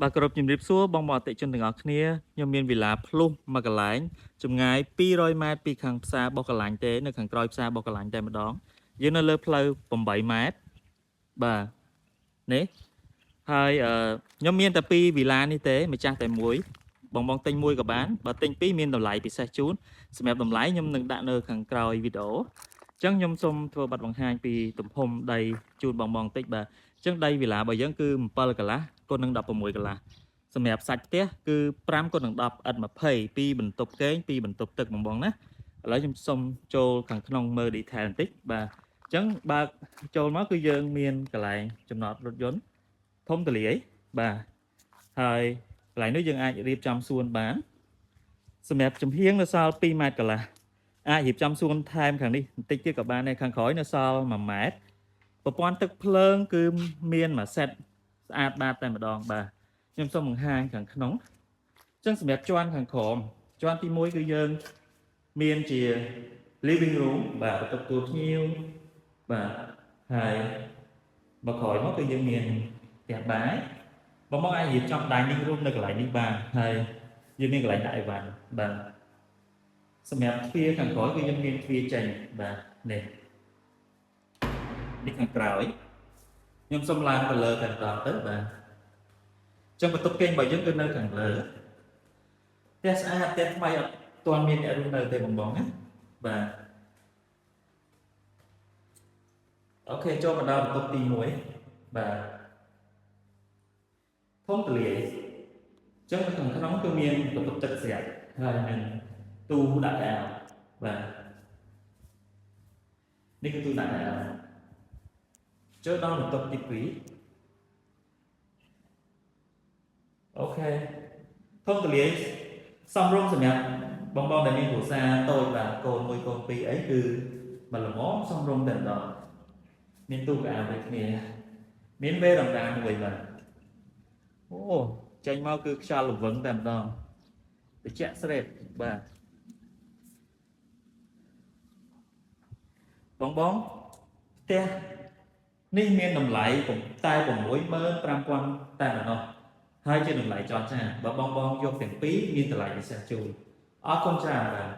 បាទគោរពជំរាបសួរបងប្អូនអតិថិជនទាំងអស់គ្នាខ្ញុំមានវិឡាភ្លុះមួយកន្លែងចម្ងាយ200ម៉ែត្រពីខាងផ្សារបុកកន្លាញ់ទេនៅខាងក្រោយផ្សារបុកកន្លាញ់តែម្ដងយើងនៅលើផ្លូវ8ម៉ែត្របាទនេះហើយខ្ញុំមានតែ2វិឡានេះទេម្ចាស់តែមួយបងទិញមួយក៏បានបើទិញ2មានតម្លៃពិសេសជូនសម្រាប់តម្លៃខ្ញុំនឹងដាក់នៅខាងក្រោយវីដេអូអញ្ចឹងខ្ញុំសូមធ្វើប័ណ្ណបង្ហាញពីទំហំដីជូនបងបន្តិចបាទអញ្ចឹងដីវិឡារបស់យើងគឺ7កន្លះគុណនឹង16កន្លះសម្រាប់សាច់ផ្ទះគឺ5គុណនឹង10ឥត20ពីបន្ទប់គេងពីបន្ទប់ទឹកបងណាឥឡូវខ្ញុំសូមចូលខាងក្នុងមើល detail បន្តិចបាទអញ្ចឹងបើកចូលមកគឺយើងមានកន្លែងចំណតរថយន្តធំទូលាយបាទហើយកន្លែងនេះយើងអាចរៀបចំសួនបានសម្រាប់ចំហៀងនៅសល់2ម៉ែត្រកន្លះអាចរៀបចំសួនថែមខាងនេះបន្តិចទៀតក៏បានដែរខាងក្រោយនៅសល់1ម៉ែត្រប្រព័ន្ធទឹកភ្លើងគឺមានមួយសេតស្អាតបាតតែម្ដងបាទខ្ញុំសូមបង្ហាញខាងក្នុងអញ្ចឹងសម្រាប់ជាន់ខាងក្រោមជាន់ទី1គឺយើងមានជា living room បាទបន្ទប់ទទួលភ្ញៀវបាទហើយបើក្រោយមកគឺយើងមានផ្ទះបាយបងអាចរៀបចំ dining room នៅកន្លែងនេះបានហើយយើងមានកន្លែងដាក់អីវ៉ាន់បាទសម្រាប់ទ្វារខាងក្រោយគឺយើងមានទ្វារចេញបាទនេះខាងក្រោយខ្ញុំសូមឡើងទៅលើខាងក្រោមទៅបាទចឹងបន្ទប់គេងរបស់យើងគឺនៅខាងលើផ្ទះស្អាតផ្ទះថ្មីអត់ទាន់មានអ្នករស់នៅទេបងណាបាទអូខេចូលមកដល់បន្ទប់ទី1បាទធំទូលាយចឹងនៅខាងក្នុងគឺមានបន្ទប់ទឹកស្រាប់ហើយនឹងទូដាក់កៅបាទនេះគឺទូដាក់កៅចូលដល់បន្ទប់ទី2អូខេធំទូលាយសំរុំសម្រាប់បងដែលមានគ្រួសារតូចបាទកូន1កូន2អីគឺមកល្មមសំរុំតែម្ដងមានទូកៅដូចគ្នាមានវេរ៉ាំដាមួយបាទអូចេញមកគឺខ្យល់ល្វឹងតែម្ដងត្រជាក់ស្រេបបាទបងផ្ទះនេះមានតម្លៃតែ65000តែម្ដងហើយជាតម្លៃចរចាបើបងយកទាំងពីរមានតម្លៃពិសេសជូនអរគុណច្រើនបាទ